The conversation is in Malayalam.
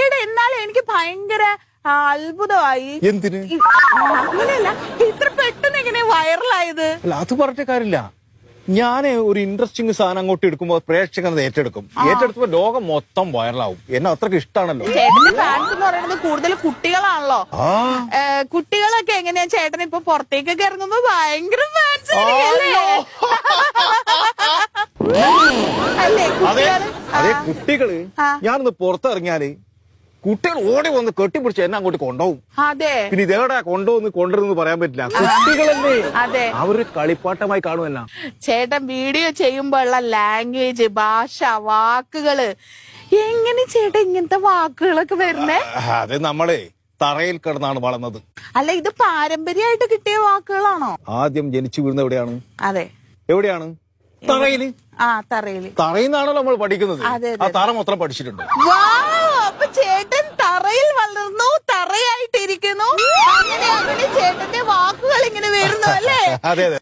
ചേട്ടാ എന്നാലും എനിക്ക് ഭയങ്കര അത്ഭുതമായി. എന്തിന്? അങ്ങനെയല്ല, ഇത്ര പെട്ടെന്ന് എങ്ങനെ വൈറലായത്? അല്ല, അത് പറഞ്ഞ കാര്യമില്ല. ഞാന് ഒരു ഇൻട്രസ്റ്റിംഗ് സാധനം അങ്ങോട്ട് എടുക്കുമ്പോ പ്രേക്ഷകർ അത് ഏറ്റെടുക്കും. ഏറ്റെടുക്കുമ്പോ ലോകം മൊത്തം വൈറലാവും. എന്നെ അത്രക്ക് ഇഷ്ടമാണല്ലോ. ചേട്ടന്റെ ഫാൻസ് എന്ന് പറയുന്നത് കൂടുതൽ കുട്ടികളാണല്ലോ. കുട്ടികളൊക്കെ എങ്ങനെയാ ചേട്ടൻ ഇപ്പൊ പുറത്തേക്കൊക്കെ ഇറങ്ങുമ്പോ ഭയങ്കര ഫാൻസ് അല്ലേ കുട്ടികള്? അതെ, കുട്ടികള് ഞാനൊന്ന് പുറത്തിറങ്ങിയാല് കുട്ടികൾ ഓടി വന്ന് കെട്ടിപ്പിടിച്ച് എന്നെ അങ്ങോട്ട് കൊണ്ടുപോകും. അതെ, പിന്നെ ഇതേടെ കൊണ്ടുവന്ന് പറയാൻ പറ്റില്ല. കുട്ടികളല്ലേ, അതെ, അവര് കളിപ്പാട്ടമായി കാണുമല്ല. ചേട്ടൻ വീഡിയോ ചെയ്യുമ്പോഴുള്ള ലാംഗ്വേജ്, ഭാഷ, വാക്കുകള്, എങ്ങനെ ചേട്ടൻ ഇങ്ങനത്തെ വാക്കുകളൊക്കെ വരുന്നേ? അത് നമ്മളെ തറയിൽ കിടന്നാണ് വളർന്നത്. അല്ല, ഇത് പാരമ്പര്യമായിട്ട് കിട്ടിയ വാക്കുകളാണോ? ആദ്യം ജനിച്ചു വീഴുന്ന എവിടെയാണ്? അതെ, എവിടെയാണ്? തറയില്. തറയില്. തറയിന്നാണല്ലോ നമ്മൾ പഠിക്കുന്നത്. അതെ, ആ തറ മൊത്തം പഠിച്ചിട്ടുണ്ട്. അപ്പൊ ചേട്ടൻ തറയിൽ വളർന്നു, തറയായിട്ടിരിക്കുന്നു, അങ്ങനെ ചേട്ടന്റെ വാക്കുകൾ ഇങ്ങനെ വരുന്നു അല്ലേ? അതെ അതെ.